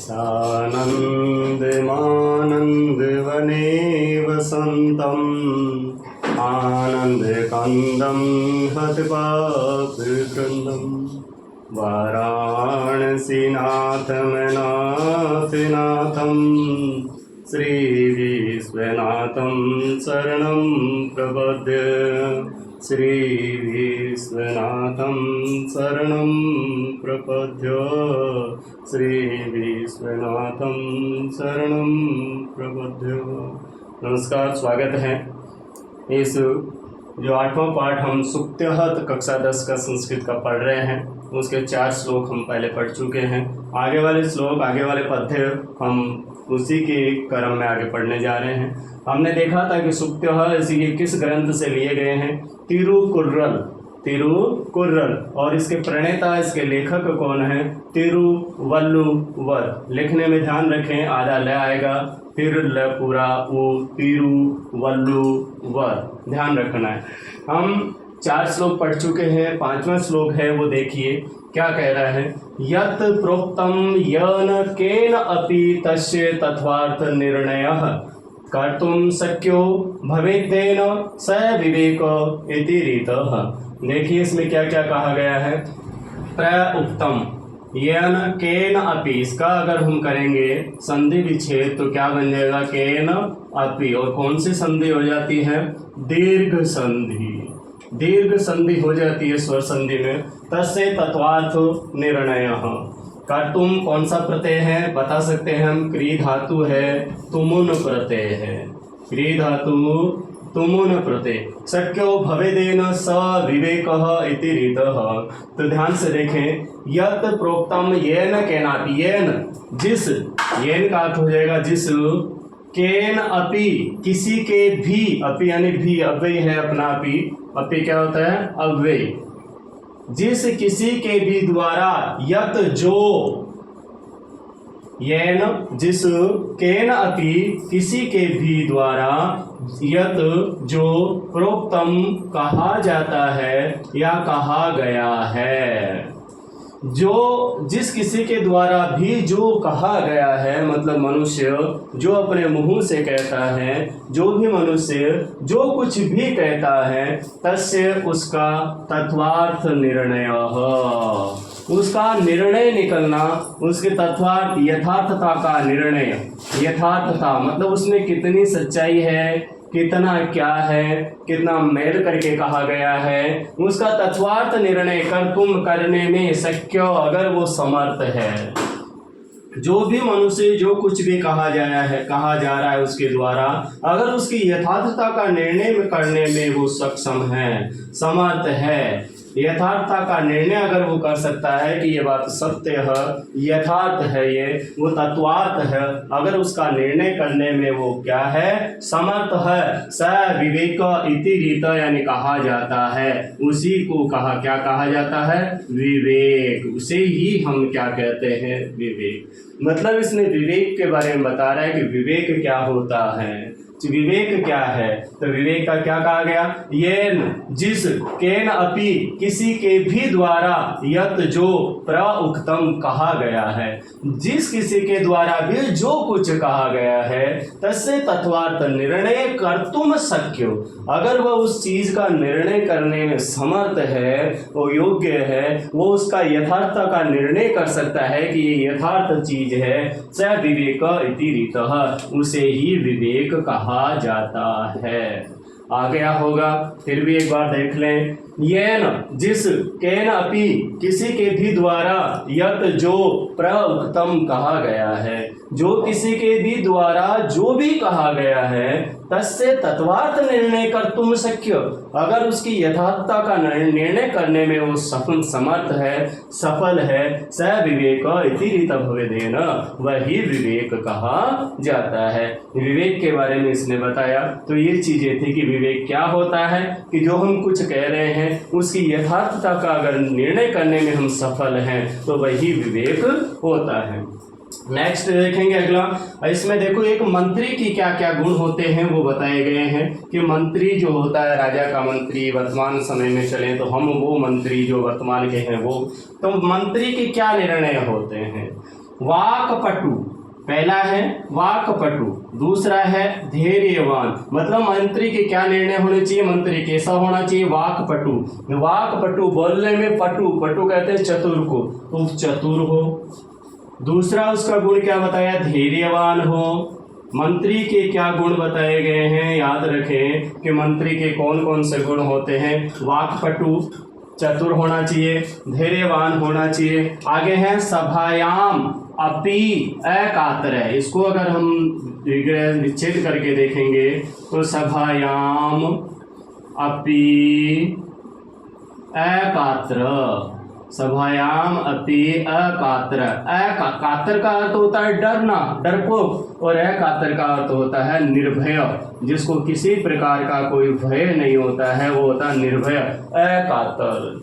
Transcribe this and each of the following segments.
सानन्दमानन्दवने वसन्तम् आनन्दकन्दं हतपापवृन्दं वाराणसीनाथमनाथनाथं श्रीविश्वनाथं शरणं प्रपद्ये श्रीविश्वनाथं शरणं प्रपद्ये श्रीविश्वनाथं शरणं प्रपद्ये। नमस्कार, स्वागत है। इस जो 8वां पाठ हम सुक्त्यहत कक्षा 10 का संस्कृत का पढ़ रहे हैं, उसके 4 श्लोक हम पहले पढ़ चुके हैं। आगे वाले श्लोक, आगे वाले पद्य हम उसी के क्रम में आगे पढ़ने जा रहे हैं। हमने देखा था कि सुक्त्यह इसी के किस ग्रंथ से लिए गए हैं? तिरुकुर्रल। और इसके प्रणेता, इसके लेखक कौन है? तिरुवल्लुवर। लिखने में ध्यान रखें, आधा ल आएगा, फिर ल पूरा उ, तिरुवल्लुवर, ध्यान रखना है। हम 4 श्लोक पढ़ चुके हैं। 5वां श्लोक है, वो देखिए क्या कह रहा है। यत् प्रोक्तम येन केन अपि तस्य तत्वार्थ निर्णयः कर्तुम शक्यो भवेद्येन स विवेक इति रीतः। देखिए इसमें क्या क्या कहा गया है। प्रउक्तम येन केन अपि, इसका अगर हम करेंगे संधि विच्छेद तो क्या बन जाएगा? केन अपि। और कौन सी संधि हो जाती है? दीर्घ संधि। दीर्घ संधि हो जाती है स्वर संधि में। तस्य तत्वार्थ निर्णय। कर्तुम कौन सा प्रत्यय है? बता सकते हैं हम, क्री धातु है, तुमुन प्रत्यय है। क्री धातु तुमुन प्रत्यय। शक्यो भवेदेन स विवेकः इति रीतः। तो ध्यान से देखें, यत् प्रोक्तम येन केनापि, येन जिस, येन का अर्थ हो जाएगा जिस, केन अपि किसी के भी, अपि यानी भी, अव्यय है अपना अपि, अपि क्या होता है? अव्यय। जिस किसी के भी द्वारा, यत जो, येन जिस, केन अपि किसी के भी द्वारा, यत जो, प्रोक्तम कहा जाता है या कहा गया है। जो जिस किसी के द्वारा भी जो कहा गया है, मतलब मनुष्य जो अपने मुंह से कहता है, जो भी मनुष्य जो कुछ भी कहता है, तस्य उसका तत्वार्थ निर्णय, उसका निर्णय निकलना, उसके तत्वार्थ यथार्थता का निर्णय। यथार्थता मतलब उसमें कितनी सच्चाई है, कितना क्या है, कितना मेल करके कहा गया है, उसका तत्वार्थ निर्णय कर्तुम करने में शक्य, अगर वो समर्थ है। जो भी मनुष्य जो कुछ भी कहा जा रहा है उसके द्वारा, अगर उसकी यथार्थता का निर्णय करने में वो सक्षम है, समर्थ है, यथार्थता का निर्णय अगर वो कर सकता है कि ये बात सत्य है, यथार्थ है, ये वो तत्वार्थ है, अगर उसका निर्णय करने में वो क्या है? समर्थ है। स विवेक इति रीत, यानी कहा जाता है, उसी को क्या कहा जाता है? विवेक। उसे ही हम क्या कहते हैं? विवेक। मतलब इसने विवेक के बारे में बता रहा है कि विवेक क्या होता है, विवेक क्या है। तो विवेक का क्या कहा गया? येन जिस, केन अपि किसी के भी द्वारा, यत जो, प्रउक्तम कहा गया है, जिस किसी के द्वारा भी जो कुछ कहा गया है, तस्य तत्वार्थ निर्णय कर्तुम शक्यो, अगर वह उस चीज का निर्णय करने में समर्थ है, वो योग्य है, वो उसका यथार्थता का निर्णय कर सकता है कि ये यथार्थ चीज है, स विवेक इति रीतः, उसे ही विवेक कहा जाता है। आ गया होगा, फिर भी एक बार देख लें। येन जिस, केन अपि किसी के भी द्वारा, यत जो, प्रउक्तम कहा गया है, जो किसी के भी द्वारा जो भी कहा गया है, तस्य तत्वार्थ निर्णय कर्तुम शक्य, अगर उसकी यथार्थता का निर्णय करने में वो सफल समर्थ है, सफल है, स विवेक इति रीत भवेदेन, वही विवेक कहा जाता है। विवेक के बारे में इसने बताया। तो ये चीजें थी कि विवेक क्या होता है, कि जो हम कुछ कह रहे हैं उसकी यथार्थता का अगर निर्णय करने में हम सफल हैं तो वही विवेक होता है। नेक्स्ट देखेंगे अगला। इसमें देखो एक मंत्री की क्या क्या गुण होते हैं वो बताए गए हैं कि मंत्री जो होता है, राजा का मंत्री, वर्तमान समय में चलें तो हम वो मंत्री जो वर्तमान के हैं वो, तो मंत्री के क्या निर्णय होते हैं। वाक्पटु, पहला है वाक्पटु, दूसरा है धैर्यवान। मतलब मंत्री के क्या निर्णय होने चाहिए, मंत्री कैसा होना चाहिए, वाक्पटु। वाक्पटु बोलने में पटु, पटु कहते हैं चतुर को, तो चतुर हो। दूसरा उसका गुण क्या बताया, धैर्यवान हो। मंत्री के क्या गुण बताए गए हैं, याद रखें कि मंत्री के कौन कौन से गुण होते हैं। वाक्पटु, चतुर होना चाहिए, धैर्यवान होना चाहिए। आगे है सभायाम अपि अकातर है। इसको अगर हम विच्छेद करके देखेंगे तो सभायाम अपि अकात्र, सभायाम अपि अकात्र। कातर का अर्थ होता है डरना, डरपोक, और अकातर का अर्थ होता है निर्भय, जिसको किसी प्रकार का कोई भय नहीं होता है, वो होता है निर्भय, अकातर।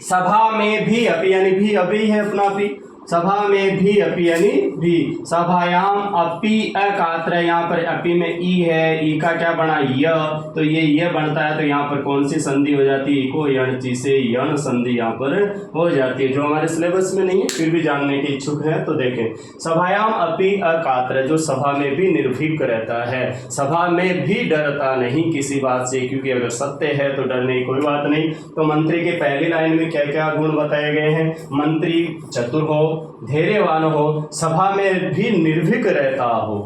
सभा में भी अपि, यानी भी अभी है अपना भी, सभा में भी अपि यानी भी। सभायाम अपि अकात्र, यहाँ पर अपि में ई है, ई का क्या बना य, तो ये बनता है, तो यहाँ पर कौन सी संधि हो जाती है, इको यण ची से यण संधि यहाँ पर हो जाती है, जो हमारे सिलेबस में नहीं है, फिर भी जानने के इच्छुक हैं तो देखें। सभायाम अपि अकात्र, जो सभा में भी निर्भीक रहता है, सभा में भी डरता नहीं किसी बात से, क्योंकि अगर सत्य है तो डरने की कोई बात नहीं। तो मंत्री के पहली लाइन में क्या क्या गुण बताए गए हैं, मंत्री चतुर हो, धैर्यवान हो, सभा में भी निर्भीक रहता हो।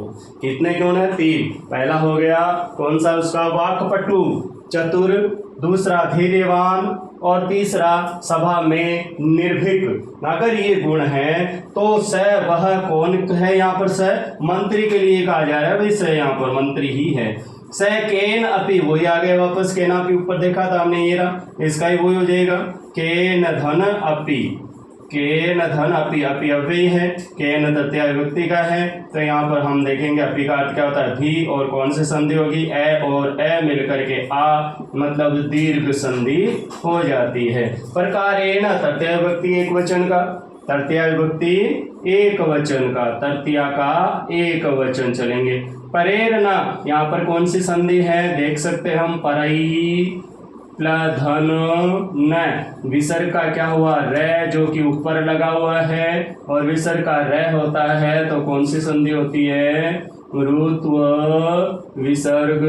कितने गुण है, 3। पहला हो गया कौन सा, उसका वाक्पटु, चतुर, दूसरा धैर्यवान, और तीसरा सभा में निर्भीक। अगर ये गुण है तो स वह कौन है, यहाँ पर स मंत्री के लिए कहा जा रहा है, भाई स यहाँ पर मंत्री ही है। स केन अपि, वही आ गया वापस, केन अपि ऊपर देखा था हमने, ये रहा, इसका ही वही हो जाएगा, केन धन अपि, केन धन अपि, अपि अव्यय है, केन तृतीया विभक्ति का है, तो यहाँ पर हम देखेंगे अपि का अर्थ क्या होता है, भी, और कौन सी संधि होगी, ए और ए मिलकर के आ, मतलब दीर्घ संधि हो जाती है। प्रकारेण, तृतीया विभक्ति एक वचन का, तृतीया विभक्ति एक वचन का, तृतीया का एक वचन चलेंगे। परेरना, यहाँ पर कौन सी संधि है, देख सकते हैं हम, परई धन न, विसर्ग का क्या हुआ, रे, जो कि ऊपर लगा हुआ है, और विसर्ग का रे होता है, तो कौन सी संधि होती है, ऋत्व विसर्ग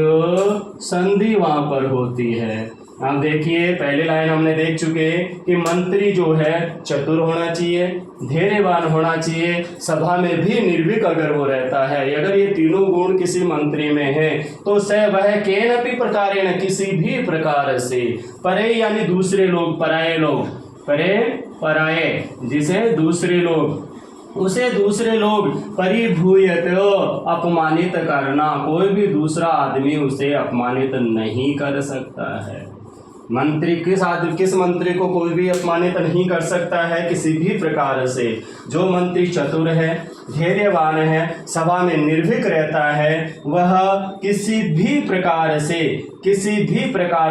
संधि वहां पर होती है। आप देखिए पहले लाइन हमने देख चुके कि मंत्री जो है चतुर होना चाहिए, धैर्यवान होना चाहिए, सभा में भी निर्भीक अगर वो रहता है, अगर ये तीनों गुण किसी मंत्री में है तो स वह केनपि प्रकारेण, किसी भी प्रकार से, परे यानी दूसरे लोग, पराये लोग, परे पराये, जिसे दूसरे लोग, उसे दूसरे लोग परिभूयत, अपमानित करना, कोई भी दूसरा आदमी उसे अपमानित नहीं कर सकता है। मंत्री किस मंत्री को कोई भी अपमानित नहीं कर सकता है किसी भी प्रकार से। जो मंत्री चतुर है, धैर्यवान है, सभा में निर्भीक रहता है, वह किसी भी प्रकार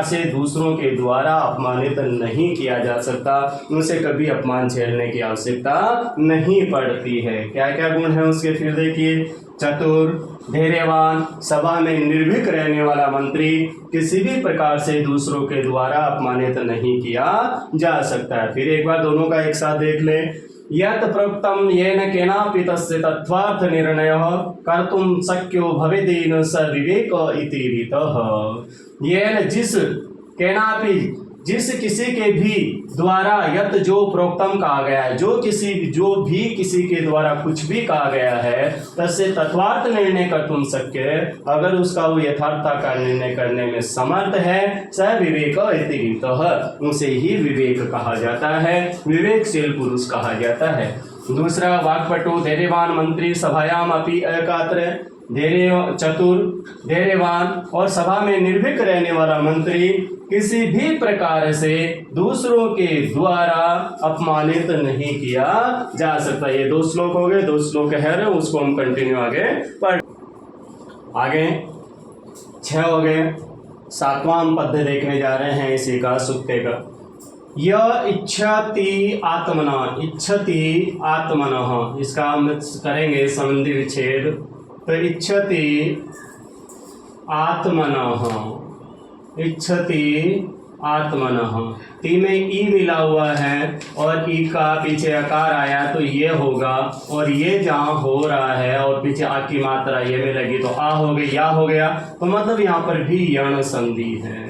से दूसरों के द्वारा अपमानित नहीं किया जा सकता, उसे कभी अपमान झेलने की आवश्यकता नहीं पड़ती है। क्या क्या गुण है उसके, फिर देखिए, चतुर, धैर्यवान, सभा में निर्भीक रहने वाला मंत्री किसी भी प्रकार से दूसरों के द्वारा अपमानित नहीं किया जा सकता है। फिर एक बार दोनों का एक साथ देख लें। यत् प्रोक्तम येन केनापि तस्य तत्त्वार्थ निर्णयः कर्तुं शक्यो भवेदेन स विवेक इति रीतः। येन, जिस किसी के भी द्वारा, यत जो प्रोक्तम कहा गया है, जो भी किसी के द्वारा कुछ भी कहा गया है, तस्य तत्वार्थ निर्णय कर्तुं शक्य, अगर उसका वो यथार्थता का निर्णय करने में समर्थ है, स विवेक इति रीतः, उसे ही विवेक कहा जाता है, विवेकशील पुरुष कहा जाता है। दूसरा, वाक्पटु, धैर्यवान मंत्री, सभायाम अपि अकात्र, चतुर, धैर्यवान और सभा में निर्भीक रहने वाला मंत्री किसी भी प्रकार से दूसरों के द्वारा अपमानित नहीं किया जा सकता। ये 2 श्लोक हो गए, 2 श्लोक है, उसको हम कंटिन्यू आगे पढ़। आगे 6 हो गए, 7वां पद देखने जा रहे हैं इसी का, सुक्ते का। य इच्छति आत्मनः, इच्छति आत्मनः, इसका हम करेंगे संबंधी विच्छेद। तो इच्छति आत्मनः, इच्छति आत्मनः। टी में ई मिला हुआ है और ई का पीछे आकार आया तो ये होगा, और ये जहाँ हो रहा है और पीछे आ की मात्रा ये में लगी तो आ हो गई, या हो गया, तो मतलब यहाँ पर भी यण संधि है।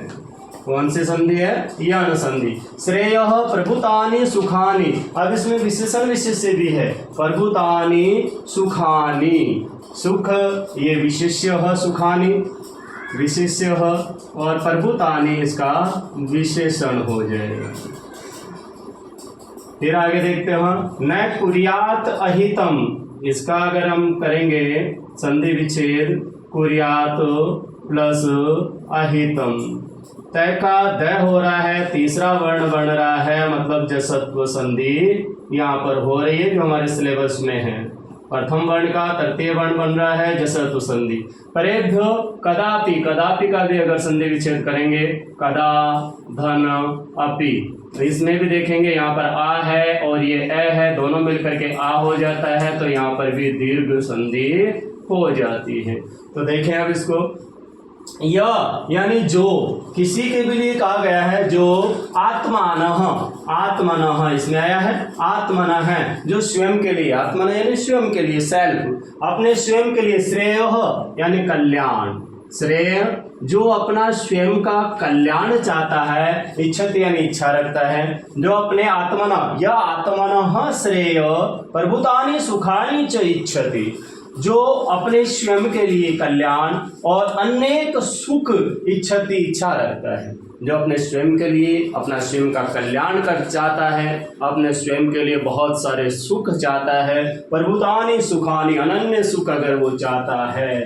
कौन सी संधि है? यण संधि। श्रेय प्रभुतानि सुखानि, अब इसमें विशेषण विशेष्य भी है। प्रभुतानि सुखानि, सुख ये विशेष्य है, सुखानि विशेष्य है, और प्रभुतानि इसका विशेषण हो जाएगा। फिर आगे देखते हैं, न कुर्यात अहितम, इसका अगर हम करेंगे संधि विच्छेद, कुर्यात प्लस अहितम, तय का द हो रहा है, तीसरा वर्ण बन रहा है, मतलब जसत्व संधि यहाँ पर हो रही है जो हमारे सिलेबस में है। प्रथम वर्ण का तृतीय वर्ण बन रहा है जसत्व संधि। परेभ्यो कदापि, कदापि का भी अगर संधि विच्छेद करेंगे, कदा धन अपि, इसमें भी देखेंगे यहाँ पर आ है और ये ए है, दोनों मिलकर के आ हो जाता है, तो यहाँ पर भी दीर्घ संधि हो जाती है। तो देखें अब इसको, यानी जो, किसी के भी लिए कहा गया है, जो आत्मानः, आत्मनः इसमें आया है, आत्मनः है जो स्वयं के लिए, आत्मनः यानी स्वयं के लिए, सेल्फ, अपने स्वयं के लिए, श्रेय यानी कल्याण, श्रेय जो अपना स्वयं का कल्याण चाहता है, इच्छति यानी इच्छा रखता है, जो अपने आत्मनः या आत्मनः श्रेय प्रभुतानि सुखानि च इच्छति, जो अपने स्वयं के लिए कल्याण और अनेक सुख इच्छति इच्छा रखता है, जो अपने स्वयं के लिए अपना स्वयं का कल्याण कर चाहता है, अपने स्वयं के लिए बहुत सारे सुख चाहता है, प्रभुतानि सुखानि अनन्य सुख अगर वो चाहता है,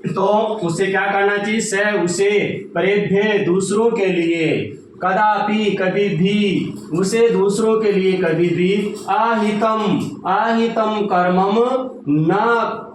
तो उसे क्या करना चाहिए? से उसे परेभ्य दूसरों के लिए, कदापि कभी भी, उसे दूसरों के लिए कभी भी, आहितम, आहितम कर्मम न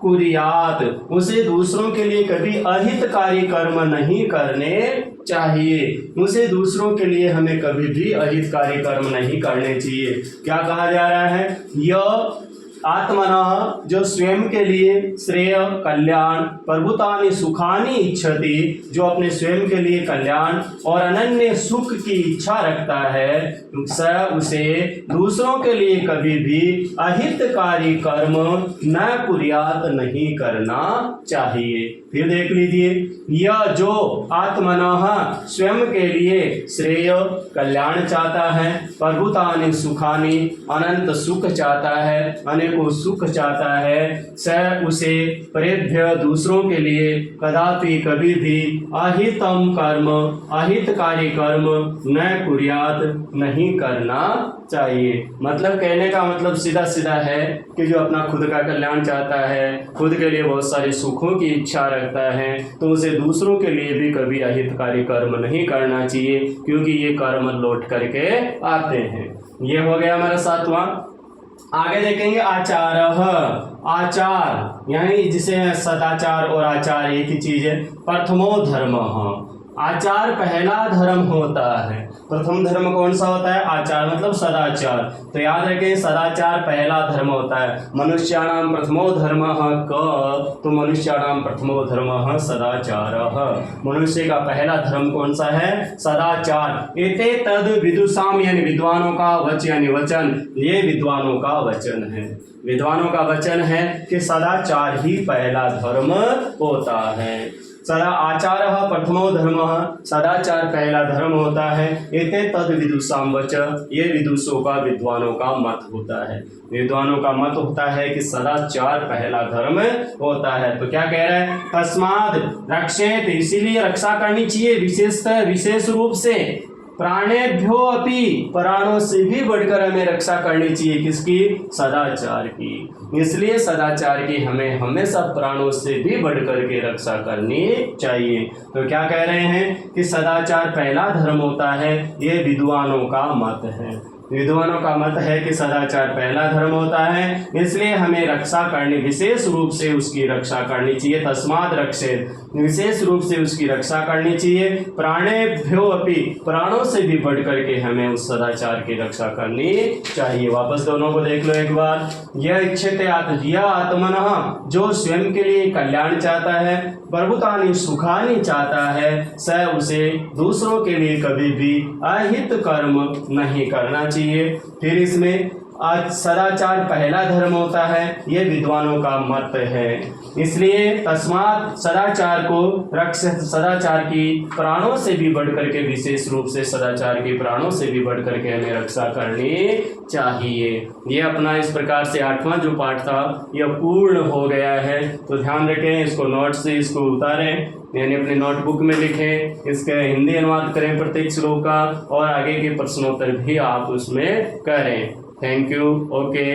कुर्यात, उसे दूसरों के लिए कभी अहितकारी कर्म नहीं करने चाहिए, उसे दूसरों के लिए हमें कभी भी अहितकारी कर्म नहीं करने चाहिए। क्या कहा जा रहा है? यह आत्मनः जो स्वयं के लिए श्रेय कल्याण, प्रभुतानि सुखानि इच्छति जो अपने स्वयं के लिए कल्याण और अनन्य सुख की इच्छा रखता है, उसे दूसरों के लिए कभी भी अहितकारी कर्म न कुर्यात नहीं करना चाहिए। फिर देख लीजिए, यह जो आत्मनः स्वयं के लिए श्रेय कल्याण चाहता है, प्रभुतानि सुखानि अनंत सुख चाहता है, अनेकों सुख चाहता है, स उसे परेभ्य दूसरों के लिए कदापि कभी भी अहितम कर्म अहितकारी कर्म न कुर्यात नहीं करना चाहिए। मतलब कहने का मतलब सीधा सीधा है कि जो अपना खुद का कल्याण चाहता है, खुद के लिए बहुत सारे सुखों की इच्छा रखता है, तो उसे दूसरों के लिए भी कभी अहितकारी कर्म नहीं करना चाहिए, क्योंकि ये कर्म लौट करके आते हैं। ये हो गया हमारा सातवां। आगे देखेंगे आचार, आचार यानी जिसे सदाचार और आचार एक ही चीज है। प्रथमो धर्म, आचार पहला धर्म होता है। प्रथम धर्म कौन सा होता है? आचार मतलब सदाचार। तो याद रखें, सदाचार पहला धर्म होता है। मनुष्याणाम प्रथमो धर्मः क, तो मनुष्याणाम प्रथमो धर्मः सदाचारः। मनुष्य का पहला धर्म कौन सा है? सदाचार। एते तद विदुषाम यानी विद्वानों का वच यानी वचन, ये विद्वानों का वचन है। विद्वानों का वचन है कि सदाचार ही पहला धर्म होता है। सदा आचार प्रथमो धर्म, सदाचार पहला धर्म होता है। एते तद विदुषाम वच, ये विदुषों का विद्वानों का मत होता है। विद्वानों का मत होता है कि सदाचार पहला धर्म होता है। तो क्या कह रहा है? तस्माद् रक्षेत, इसीलिए रक्षा करनी चाहिए विशेषतः, विशेष रूप से प्राणेभ्यो अपि, प्राणों से भी बढ़कर हमें रक्षा करनी चाहिए। किसकी? सदाचार की। इसलिए सदाचार की हमें हमेशा प्राणों से भी बढ़कर के रक्षा करनी चाहिए। तो क्या कह रहे हैं कि सदाचार पहला धर्म होता है, ये विद्वानों का मत है। विद्वानों का मत है कि सदाचार पहला धर्म होता है, इसलिए हमें रक्षा करनी, विशेष रूप से उसकी रक्षा करनी चाहिए। तस्मात् रक्षेत, विशेष रूप से उसकी रक्षा करनी चाहिए। प्राणेभ्यो अपि, प्राणों से भी बढ़ करके हमें उस सदाचार की रक्षा करनी चाहिए। वापस दोनों को देख लो एक बार। यह इच्छित आत्मनः, जो स्वयं के लिए कल्याण चाहता है, प्रभुतानि सुखानि चाहता है, स उसे दूसरों के लिए कभी भी अहित कर्म नहीं करना चाहिए। फिर इसमें आज सदाचार पहला धर्म होता है, ये विद्वानों का मत है। इसलिए तस्मात् सदाचार को सदाचार की प्राणों से भी बढ़ करके, विशेष रूप से सदाचार की प्राणों से भी बढ़ करके हमें रक्षा करनी चाहिए। ये अपना इस प्रकार से 8वां जो पाठ था यह पूर्ण हो गया है। तो ध्यान रखें, इसको नोट से इसको उतारें, यानी अपने नोटबुक में लिखें, इसका हिंदी अनुवाद करें प्रत्येक श्लोक का, और आगे के प्रश्नोत्तर भी आप उसमें करें। Thank you. ओके।